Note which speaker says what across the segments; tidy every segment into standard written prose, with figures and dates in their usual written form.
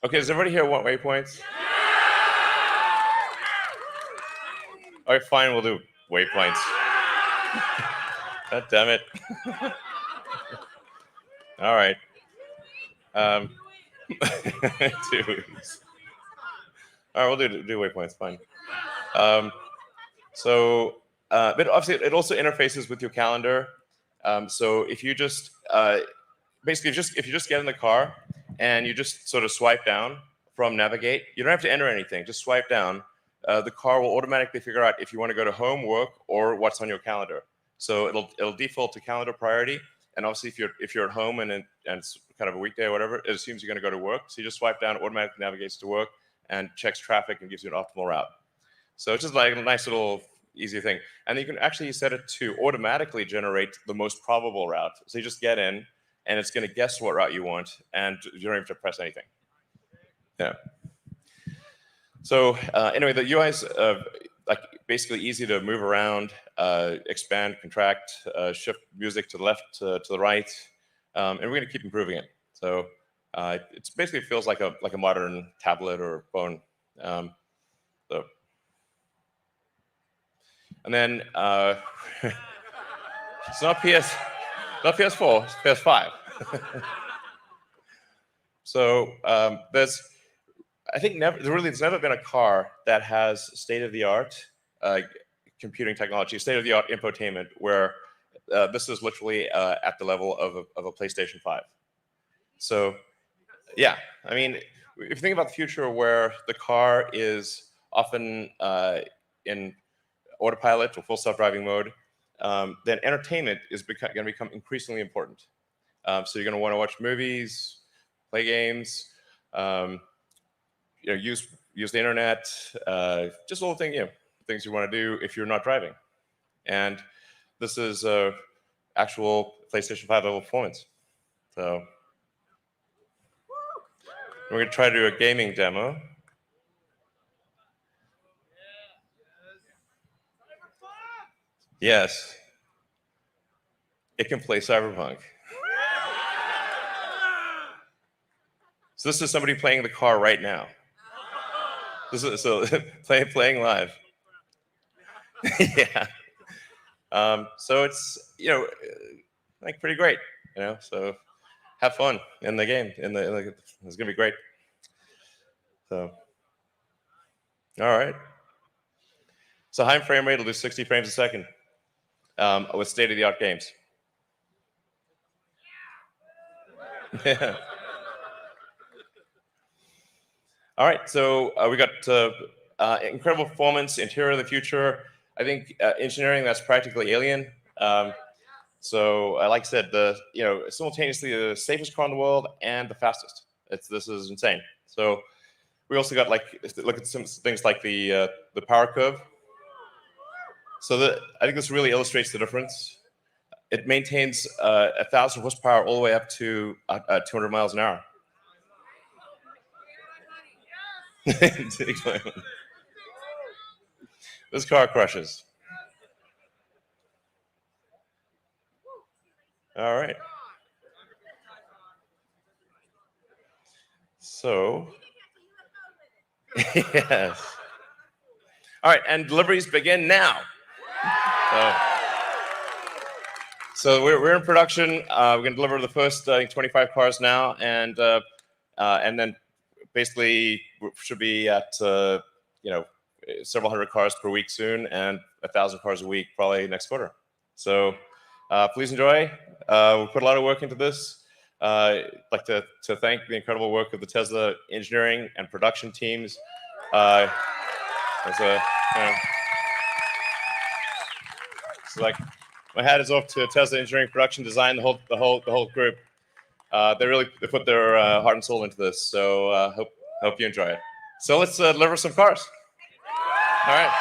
Speaker 1: Okay, does everybody here want waypoints? All right, fine, we'll do waypoints. God damn it. All right. 2 weeks. All right, we'll do waypoints, fine. But obviously it also interfaces with your calendar. So if you just, basically if you just get in the car and you just sort of swipe down from navigate, you don't have to enter anything, just swipe down. The car will automatically figure out if you want to go to home, work, or what's on your calendar. So it'll default to calendar priority. And obviously if you're at home and it's kind of a weekday or whatever, it assumes you're going to go to work. So you just swipe down, automatically navigates to work and checks traffic and gives you an optimal route. So it's just like a nice little easy thing. And then you can actually set it to automatically generate the most probable route. So you just get in and it's going to guess what route you want and you don't have to press anything. Yeah. So anyway, the UI is like basically easy to move around, expand, contract, shift music to the left, to the right, and we're going to keep improving it. So it basically feels like a modern tablet or phone. So, and then it's not PS4, it's PS5. So there's never been a car that has state-of-the-art computing technology, state-of-the-art infotainment, where this is literally at the level of a PlayStation 5. So, yeah, I mean, if you think about the future where the car is often in autopilot or full self-driving mode, then entertainment is going to become increasingly important. So you're going to want to watch movies, play games, use the internet, just all the things you want to do if you're not driving. And this is actual PlayStation 5 level performance. So we're going to try to do a gaming demo. Yes, it can play Cyberpunk. So this is somebody playing the car right now. This is playing live. Yeah. So it's like pretty great. So have fun in the game. It's gonna be great. So all right. So high frame rate will do 60 frames a second with state-of-the-art games. Yeah. All right, so we got incredible performance, interior of the future. I think engineering that's practically alien. So, like I said, simultaneously the safest car in the world and the fastest. This is insane. So, we also got look at some things like the power curve. So I think this really illustrates the difference. It maintains 1,000 horsepower all the way up to 200 miles an hour. This car crushes. All right. So, yes. All right, and deliveries begin now. So we're in production. We're going to deliver the first 25 cars now, and then basically should be at several hundred cars per week soon, and 1,000 cars a week probably next quarter. So please enjoy. We put a lot of work into this. I'd like to thank the incredible work of the Tesla engineering and production teams. So like my hat is off to Tesla engineering, production, design, the whole group. They put their heart and soul into this. So hope you enjoy it. So let's deliver some cars. All right.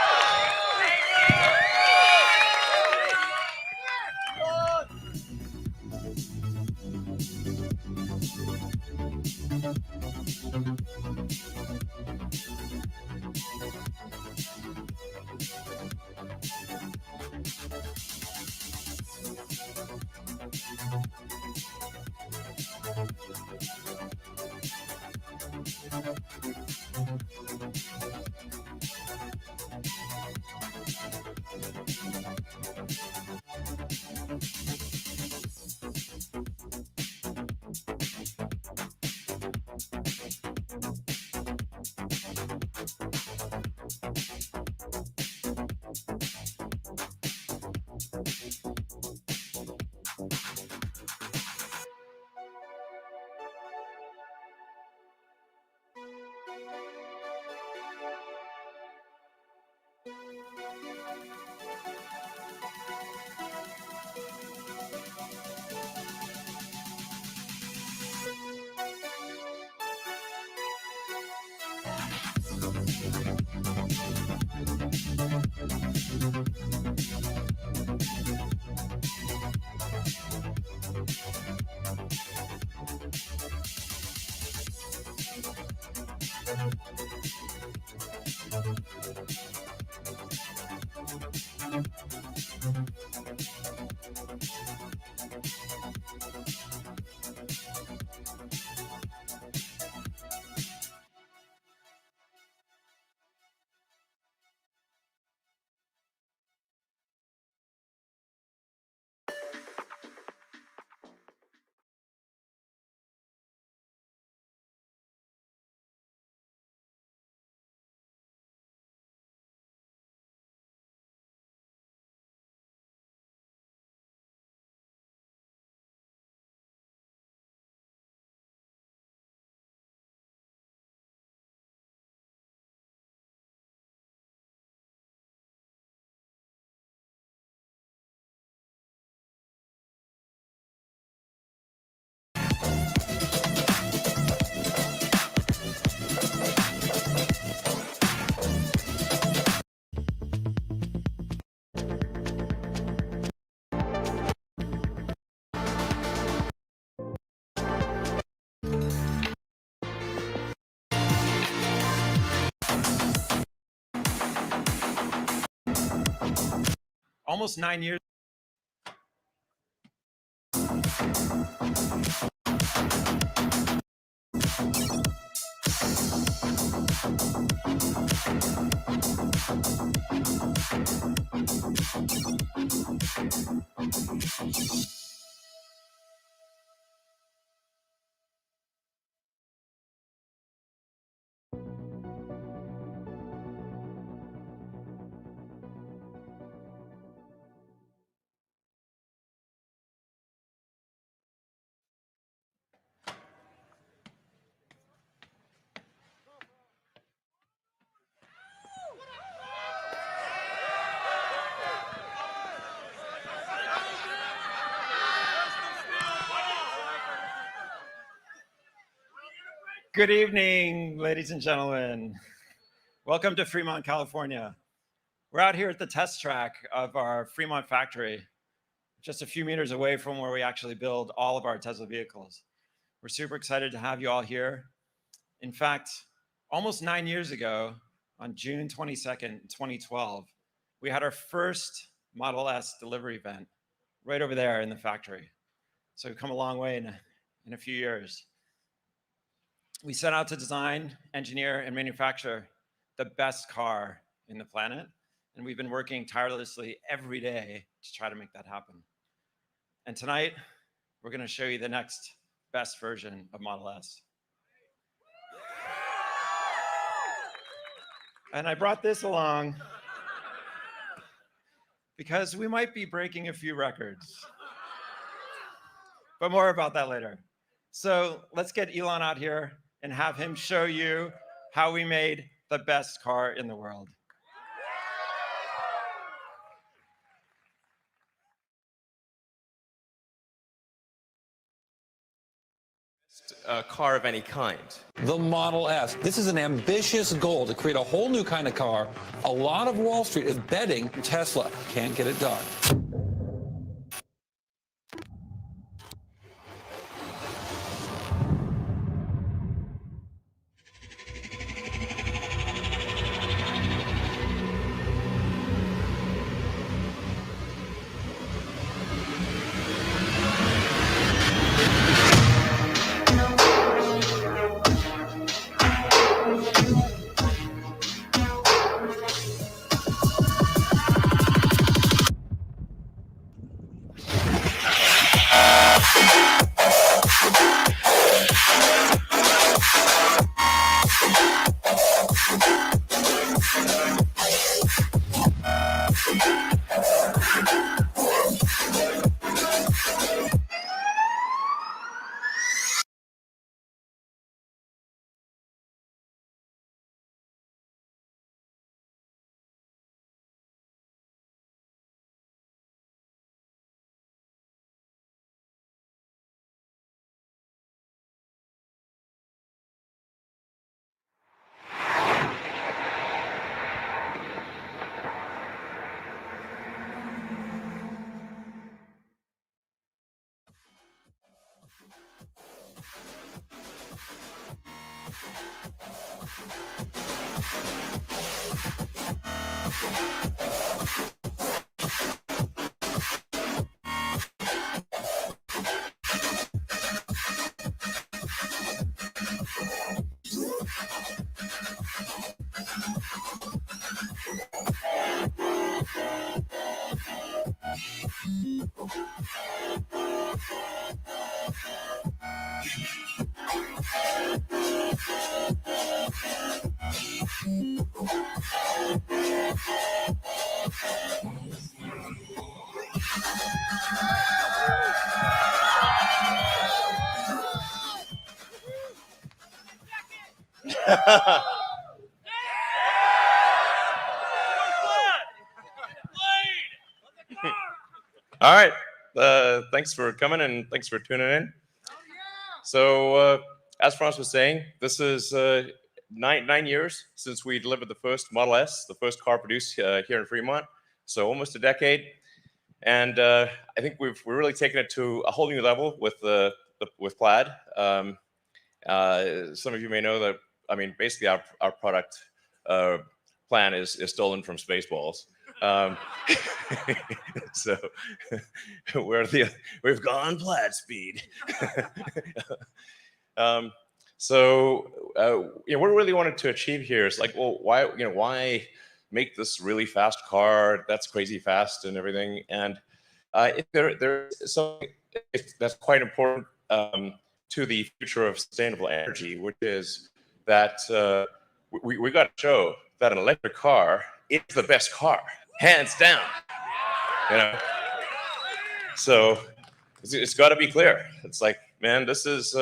Speaker 2: Almost 9 years. Good evening, ladies and gentlemen. Welcome to Fremont, California. We're out here at the test track of our Fremont factory, just a few meters away from where we actually build all of our Tesla vehicles. We're super excited to have you all here. In fact, almost 9 years ago, on June 22nd, 2012, we had our first Model S delivery event right over there in the factory. So we've come a long way in a few years. We set out to design, engineer, and manufacture the best car in the planet, and we've been working tirelessly every day to try to make that happen. And tonight, we're going to show you the next best version of Model S. And I brought this along because we might be breaking a few records, but more about that later. So let's get Elon out here and have him show you how we made the best car in the world.
Speaker 1: Car of any kind.
Speaker 3: The Model S. This is an ambitious goal to create a whole new kind of car. A lot of Wall Street is betting Tesla can't get it done.
Speaker 1: All right. Thanks for coming and thanks for tuning in. So, as Franz was saying, this is 9 years since we delivered the first Model S, the first car produced here in Fremont. So almost a decade, and I think we're really taken it to a whole new level with Plaid. Some of you may know that. I mean, basically, our product plan is stolen from Spaceballs. So we've gone Plaid speed. So what we really wanted to achieve here is like, well, why make this really fast car that's crazy fast and everything? And if there's something that's quite important to the future of sustainable energy, which is that we got to show that an electric car is the best car, hands down. So it's got to be clear. It's like, man, this is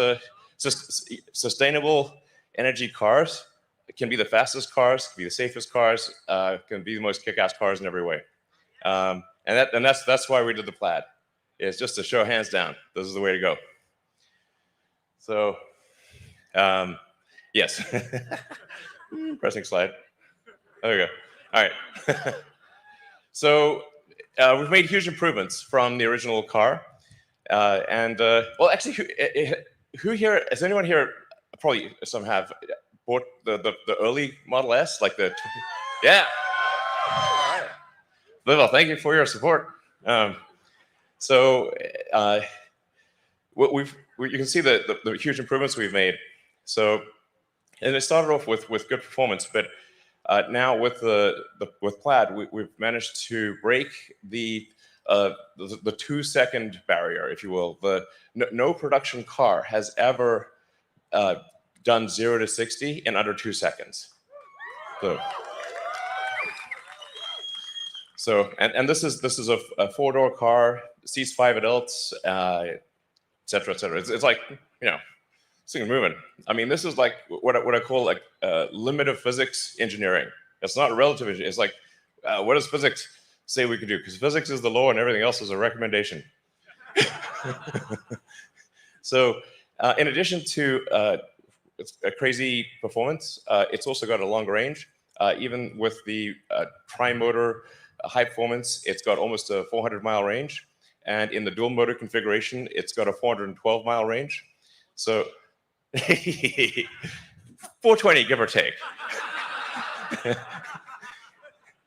Speaker 1: sustainable energy cars. It can be the fastest cars, can be the safest cars, can be the most kick-ass cars in every way. And that's why we did the Plaid. It's just to show hands down, this is the way to go. So, yes. Pressing slide. There we go. All right. So we've made huge improvements from the original car. Well, actually, who here, has anyone here, probably some have, bought the early Model S? Like yeah. All right. Well, thank you for your support. So you can see the huge improvements we've made. So, and it started off with good performance, but now with Plaid, we've managed to break the 2-second barrier, if you will. No production car has ever done 0 to 60 in under 2 seconds. So and this is a 4-door car, seats 5 adults, et cetera, et cetera. It's like, this thing is moving. I mean, this is like what I call like limit of physics engineering. It's not relative engineering. It's like, what does physics say we could do? Because physics is the law and everything else is a recommendation. So in addition to it's a crazy performance, it's also got a longer range. Even with the tri-motor high performance, it's got almost a 400-mile range. And in the dual motor configuration, it's got a 412-mile range. So 420, give or take.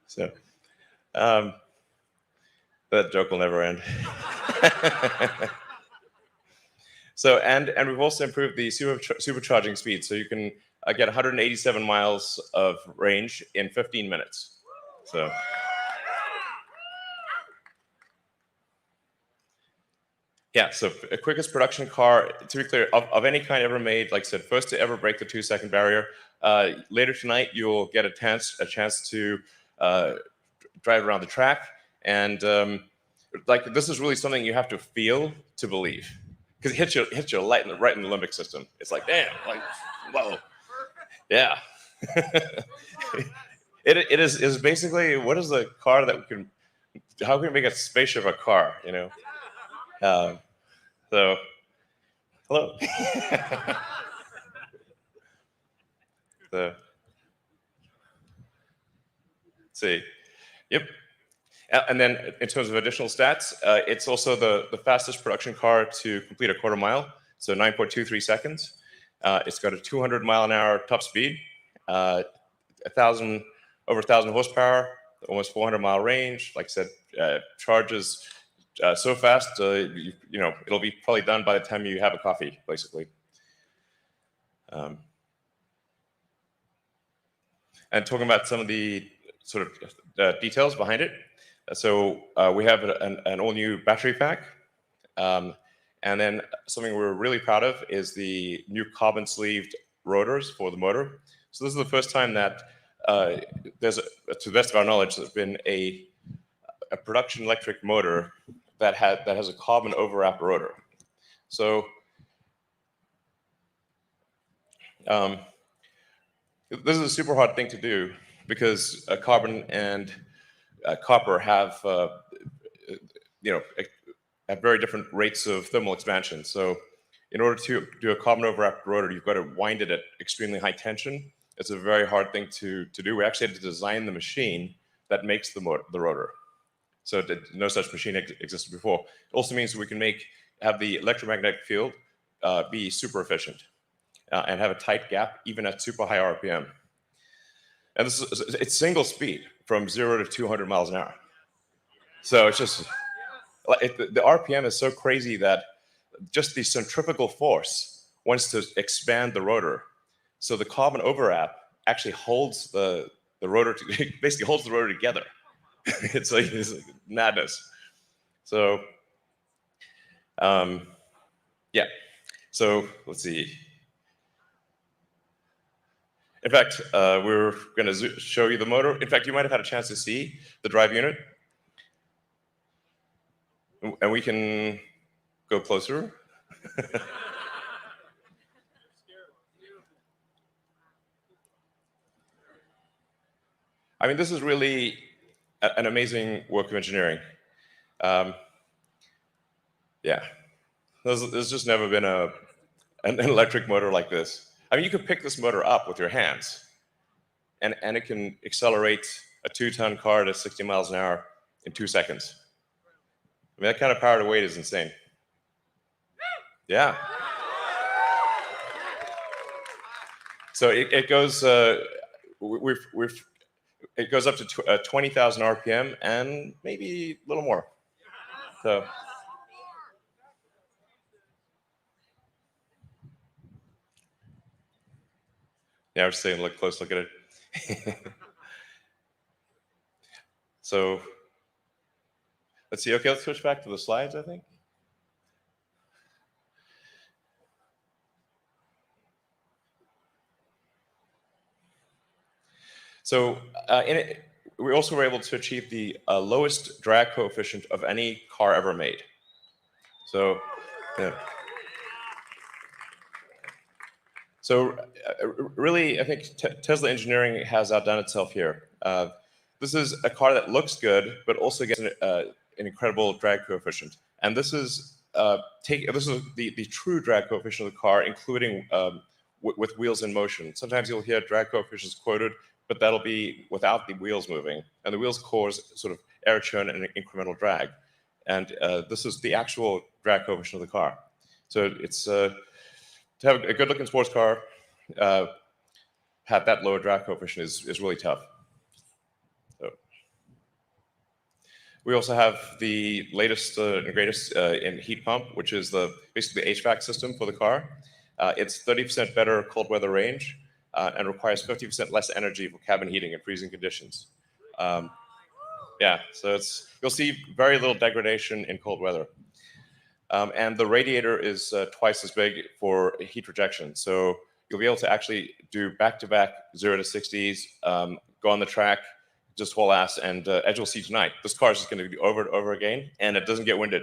Speaker 1: So that joke will never end. So and we've also improved the supercharging speed, so you can get 187 miles of range in 15 minutes. So. Yeah, so quickest production car, to be clear, of any kind ever made, like I said, first to ever break the 2-second barrier. Later tonight, you'll get a chance to drive around the track. And like this is really something you have to feel to believe. Because it hits you right in the limbic system. It's like, damn, like, whoa. Yeah. It is basically, what is the car that how can we make a spaceship a car, So, hello. Let's see. Yep. And then in terms of additional stats, it's also the fastest production car to complete a quarter mile, so 9.23 seconds. It's got a 200-mile-an-hour top speed, over 1,000 horsepower, almost 400-mile range. Like I said, charges so fast, it'll be probably done by the time you have a coffee, basically. And talking about some of the sort of details behind it. So we have an all-new battery pack. And then something we're really proud of is the new carbon-sleeved rotors for the motor. So this is the first time that to the best of our knowledge, there's been a production electric motor that has a carbon overwrap rotor. So this is a super hard thing to do because carbon and copper have have very different rates of thermal expansion. So in order to do a carbon overwrapped rotor, you've got to wind it at extremely high tension. It's a very hard thing to do. We actually had to design the machine that makes the rotor. So no such machine existed before. It also means we can have the electromagnetic field be super efficient and have a tight gap even at super high RPM. And it's single speed from 0 to 200 miles an hour. So it's just, the RPM is so crazy that just the centrifugal force wants to expand the rotor. So the carbon overwrap actually holds the rotor, basically holds the rotor together. It's like madness. So, yeah. So let's see. In fact, we're going to show you the motor. In fact, you might have had a chance to see the drive unit. And we can go closer. I mean, this is really an amazing work of engineering. Yeah, there's just never been an electric motor like this. I mean, you could pick this motor up with your hands, and it can accelerate a 2-ton car to 60 miles an hour in 2 seconds. I mean, that kind of power to weight is insane. Yeah. So it goes. It goes up to 20,000 RPM and maybe a little more. So. Yeah, I was saying, close look at it. So let's see. Okay, let's switch back to the slides, I think. So in it, we also were able to achieve the lowest drag coefficient of any car ever made. So, yeah. So really, I think Tesla engineering has outdone itself here. This is a car that looks good, but also gets an incredible drag coefficient. And this is the true drag coefficient of the car, including with wheels in motion. Sometimes you'll hear drag coefficients quoted, but that'll be without the wheels moving. And the wheels cause sort of air churn and incremental drag. And this is the actual drag coefficient of the car. So it's to have a good-looking sports car, have that lower drag coefficient is really tough. So we also have the latest and greatest in heat pump, which is basically the HVAC system for the car. It's 30% better cold weather range and requires 50% less energy for cabin heating in freezing conditions. Yeah, so you'll see very little degradation in cold weather. And the radiator is twice as big for heat rejection. So you'll be able to actually do back-to-back 0 to 60s, go on the track, just haul ass, and as you'll see tonight, this car is just going to be over and over again, and it doesn't get winded.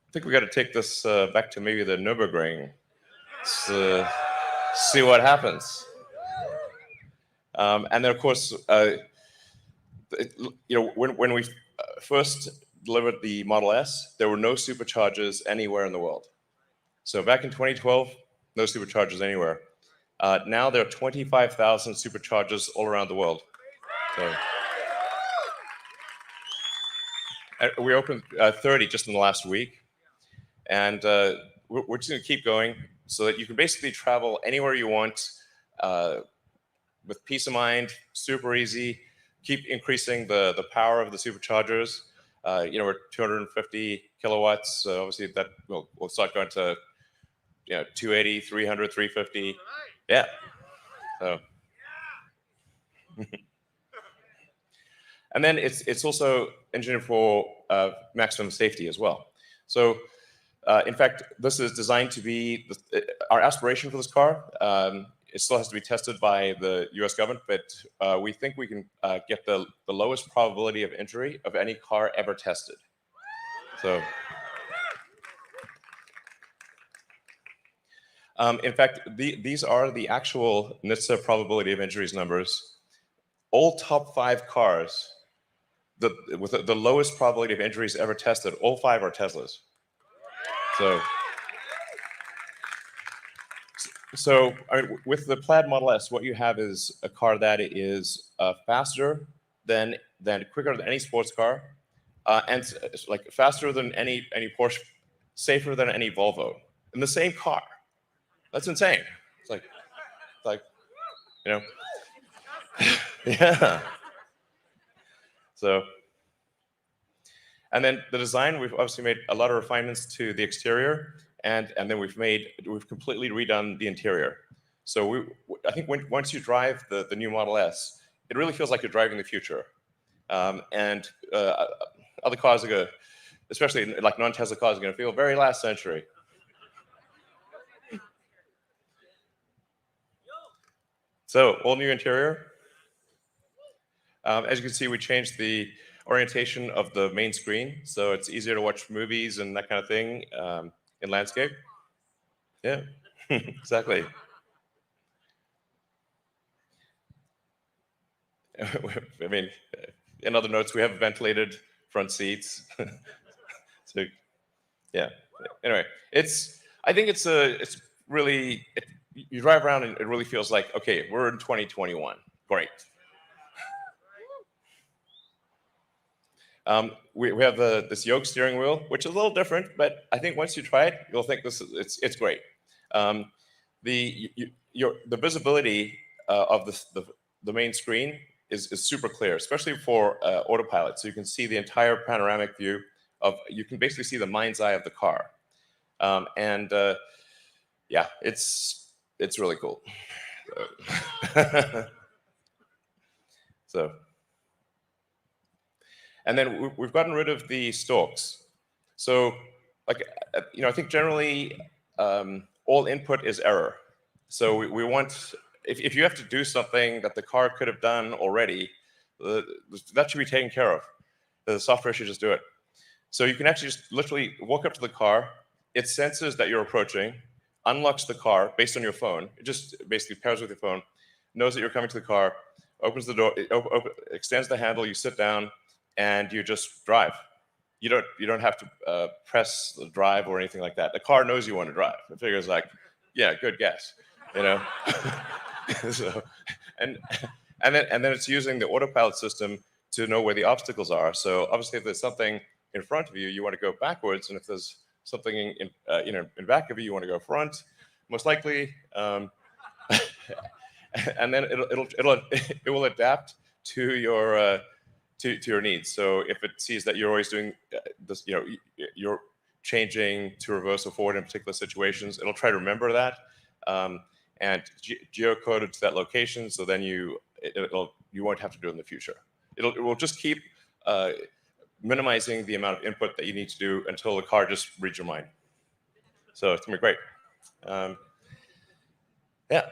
Speaker 1: I think we got to take this back to maybe the Nürburgring. See what happens. And then, of course, when we first delivered the Model S, there were no superchargers anywhere in the world. So back in 2012, no superchargers anywhere. Now there are 25,000 superchargers all around the world. So, we opened 30 just in the last week. And we're just going to keep going so that you can basically travel anywhere you want with peace of mind, super easy. Keep increasing the power of the superchargers. We're 250 kilowatts. So obviously that we'll start going to 280, 300, 350. Yeah. So. And then it's also engineered for maximum safety as well. So in fact, this is designed to be our aspiration for this car. It still has to be tested by the US government, but we think we can get the lowest probability of injury of any car ever tested. So, in fact, these are the actual NHTSA probability of injuries numbers. All top 5 cars with the lowest probability of injuries ever tested, all 5 are Teslas. So I mean, with the Plaid Model S, what you have is a car that is faster than quicker than any sports car, and like faster than any Porsche, safer than any Volvo in the same car. That's insane. It's like yeah. So, and then the design, we've obviously made a lot of refinements to the exterior, and then we've completely redone the interior. So I think once you drive the new Model S, it really feels like you're driving the future. And other cars are going to, especially like non-Tesla cars, are going to feel very last century. So all new interior. As you can see, we changed the orientation of the main screen, so it's easier to watch movies and that kind of thing in landscape. Yeah, exactly. I mean, in other notes, we have ventilated front seats. So, yeah. Anyway, I think it's really, you drive around and it really feels like, okay, we're in 2021. Great. We have this yoke steering wheel, which is a little different, but I think once you try it, you'll think it's great. The visibility of the main screen is super clear, especially for autopilot. So you can see the entire panoramic view you can basically see the mind's eye of the car. Yeah, it's really cool. So. And then we've gotten rid of the stalks. So, I think generally all input is error. So we want, if you have to do something that the car could have done already, that should be taken care of. The software should just do it. So you can actually just literally walk up to the car. It senses that you're approaching, unlocks the car based on your phone. It just basically pairs with your phone, knows that you're coming to the car, opens the door, extends the handle, you sit down, and you just drive. You don't have to press the drive or anything like that. The car knows you want to drive. It figures like, yeah, good guess, So, and then it's using the autopilot system to know where the obstacles are. So obviously, if there's something in front of you, you want to go backwards, and if there's something in back of you, you want to go front. Most likely, and then it will adapt to your to your needs. So if it sees that you're always doing this, you're changing to reverse or forward in particular situations, it'll try to remember that and geocode it to that location. So then you won't have to do it in the future. It will just keep minimizing the amount of input that you need to do until the car just reads your mind. So it's gonna be great. Yeah.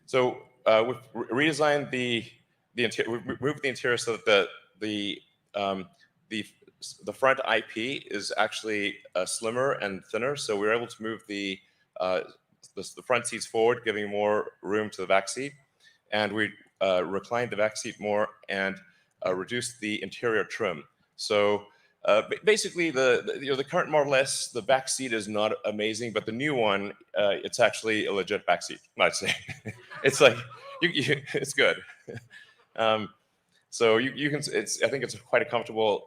Speaker 1: So we've redesigned the interior. We moved the interior so that the front IP is actually slimmer and thinner. So we were able to move the front seats forward, giving more room to the back seat, and we reclined the back seat more and reduced the interior trim. So basically, the current Model S, the back seat is not amazing, but the new one, it's actually a legit back seat. I'd say it's like it's good. So you can. I think it's quite a comfortable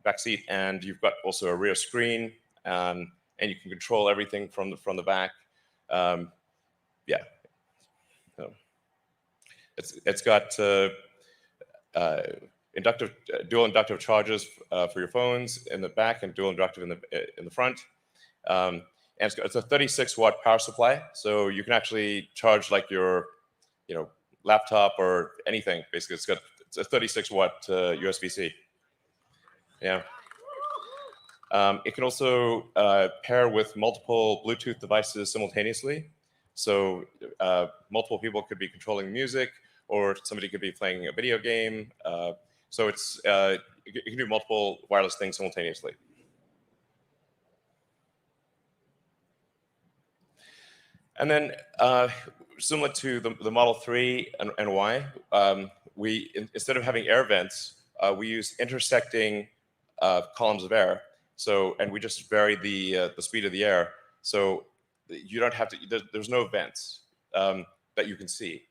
Speaker 1: back seat, and you've got also a rear screen, and you can control everything from the back. Yeah. It's got dual inductive charges for your phones in the back and dual inductive in the front. And it's a 36-watt power supply, so you can actually charge like your laptop or anything. Basically, it's a 36-watt USB-C. Yeah. It can also pair with multiple Bluetooth devices simultaneously. So multiple people could be controlling music, or somebody could be playing a video game. So you can do multiple wireless things simultaneously. And then similar to the Model 3 and Y, instead of having air vents, we use intersecting columns of air. And we just vary the speed of the air. So you don't have to, there's no vents that you can see.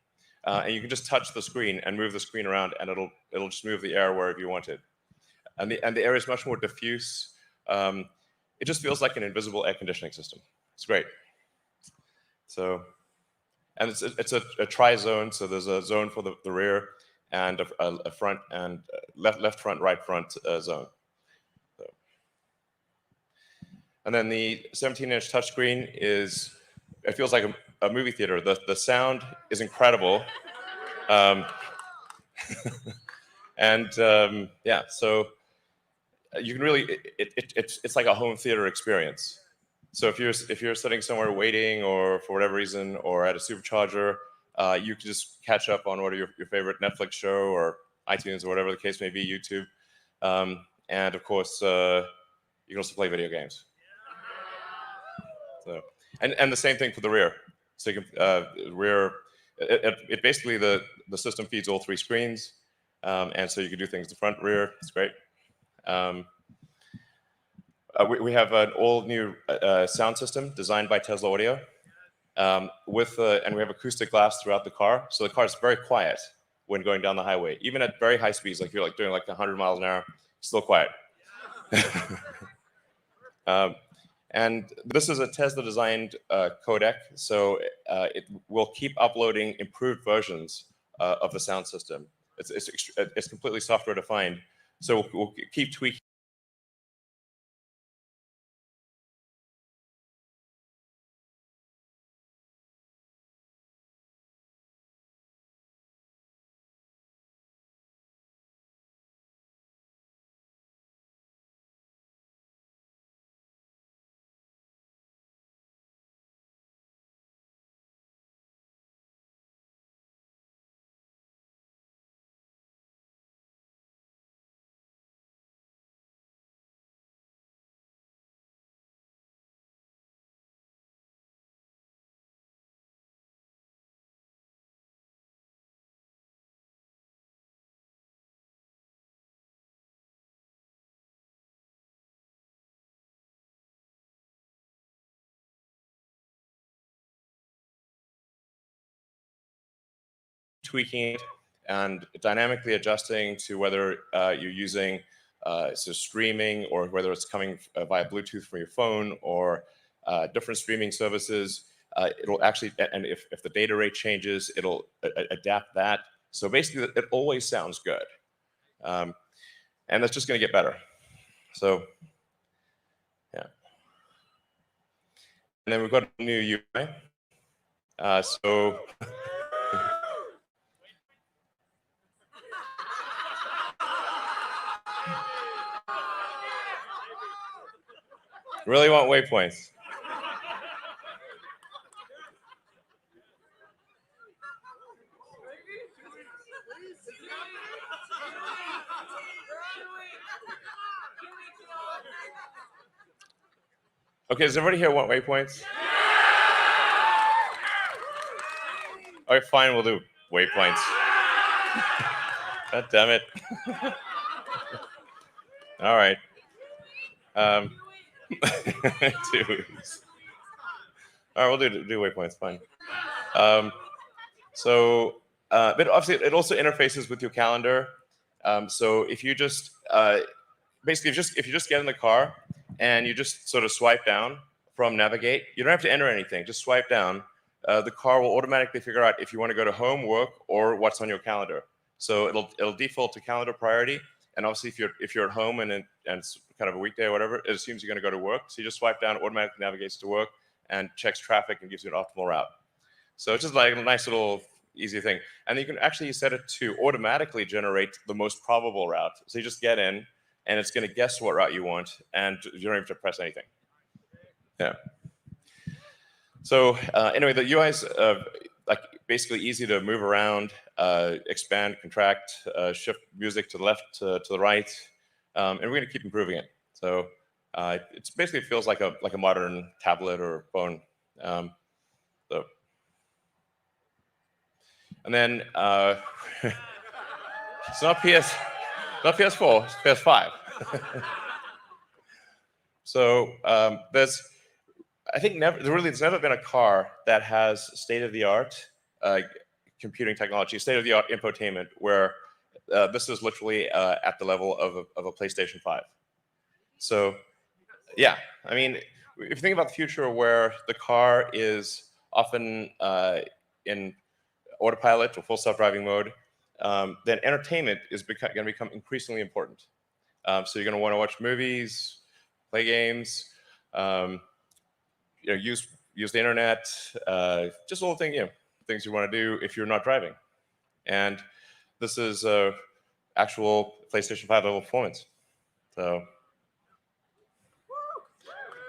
Speaker 1: And you can just touch the screen and move the screen around, and it'll just move the air wherever you want it. And the air is much more diffuse. It just feels like an invisible air conditioning system. It's great. And it's a tri-zone, so there's a zone for the rear and a front and left front, right front zone. And then the 17-inch touchscreen it feels like a movie theater. The sound is incredible. Yeah, so you can really, it's like a home theater experience. So if you're sitting somewhere waiting, or for whatever reason, or at a supercharger, you can just catch up on what are your favorite Netflix show or iTunes or whatever the case may be, YouTube. And of course, you can also play video games. So, and the same thing for the rear. So you can rear. It basically the system feeds all three screens, and so you can do things the front, rear. It's great. We have an all-new sound system designed by Tesla Audio, and we have acoustic glass throughout the car, so the car is very quiet when going down the highway, even at very high speeds, like you're doing 100 miles an hour, still quiet. And this is a Tesla-designed codec, so it will keep uploading improved versions of the sound system. It's completely software-defined, so we'll keep tweaking. tweaking it and dynamically adjusting to whether you're using streaming, or whether it's coming via Bluetooth from your phone, or different streaming services. It'll actually, and if the data rate changes, it'll adapt that. So basically, it always sounds good. And that's just going to get better. So, yeah. And then we've got a new UI. Really want waypoints. Okay, does everybody here want waypoints? Okay, fine, we'll do waypoints. God damn it. All right. Twos. All right, we'll do waypoints, fine. But obviously it also interfaces with your calendar. So if you just, basically if you just get in the car and you just sort of swipe down from navigate, you don't have to enter anything, just swipe down. the car will automatically figure out if you want to go to home, work, or what's on your calendar. So it'll default to calendar priority. And obviously, if you're at home and it's kind of a weekday or whatever, it assumes you're going to go to work. So you just swipe down, automatically navigates to work, and checks traffic and gives you an optimal route. So it's just like a nice little easy thing. And you can actually set it to automatically generate the most probable route. So you just get in, and it's going to guess what route you want, and you don't have to press anything. Yeah. So anyway, the UI is like basically easy to move around, expand, contract, shift music to the left, to the right, and we're going to keep improving it. So it's basically feels like a modern tablet or phone. So, and then it's not PS4, it's PS5. So I think there's never been a car that has state-of-the-art computing technology, state-of-the-art infotainment, where this is literally at the level of a PlayStation 5. So, yeah, I mean, if you think about the future where the car is often in autopilot or full self-driving mode, then entertainment is going to become increasingly important. So you're going to want to watch movies, play games, use the internet, just all the things you want to do if you're not driving. And this is actual PlayStation 5 level performance. So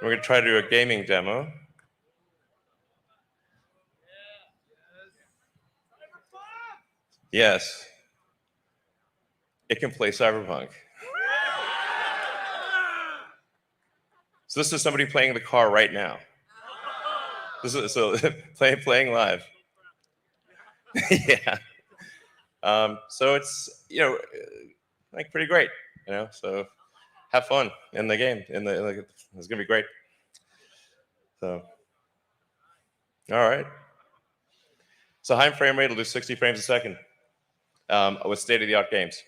Speaker 1: we're going to try to do a gaming demo. Yes, it can play Cyberpunk. So this is somebody playing the car right now. This is playing live. Yeah. So it's like pretty great. So have fun in the game. It's gonna be great. So all right. So high frame rate will do 60 frames a second with state-of-the-art games.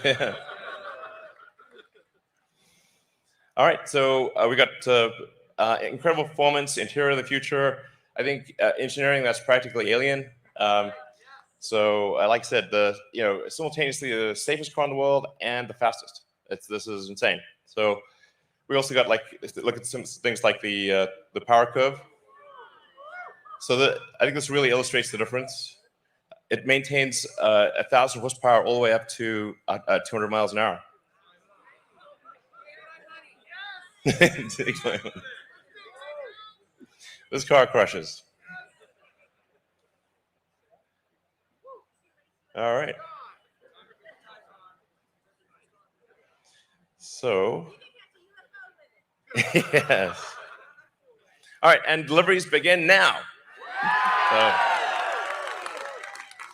Speaker 1: Yeah. All right, so we got incredible performance, interior of the future. I think engineering that's practically alien. So, like I said, simultaneously the safest car in the world and the fastest. This is insane. So, we also got look at some things like the power curve. So, I think this really illustrates the difference. It maintains 1,000 horsepower all the way up to 200 miles an hour. This car crushes. All right. So, yes. All right, and deliveries begin now.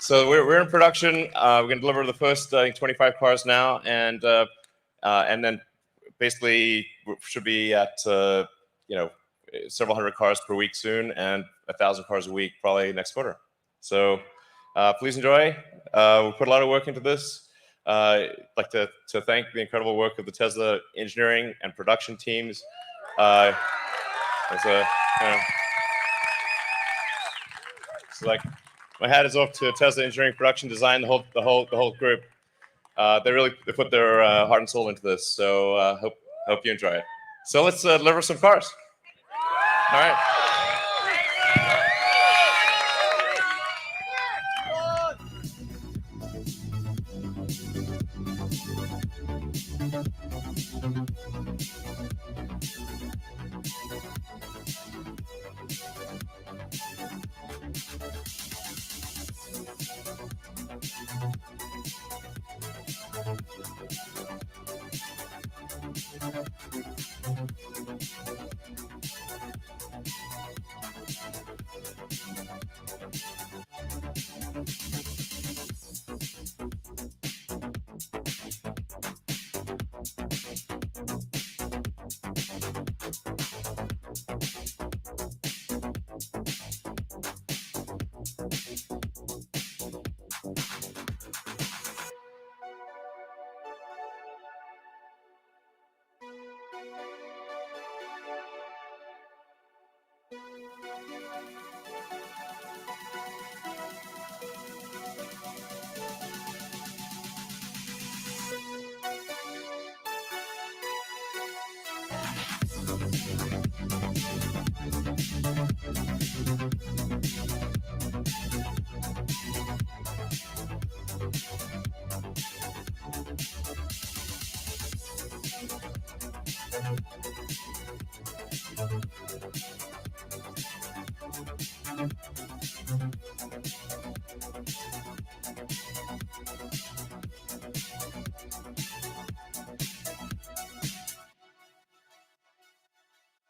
Speaker 1: So we're in production. We're going to deliver the first 25 cars now, and then basically should be at several hundred cars per week soon, and 1,000 cars a week probably next quarter. So please enjoy. We put a lot of work into this. I'd like to thank the incredible work of the Tesla engineering and production teams. It's like my hat is off to Tesla engineering, production, design, the whole group. They put their heart and soul into this. So hope you enjoy it. So let's deliver some cars. All right.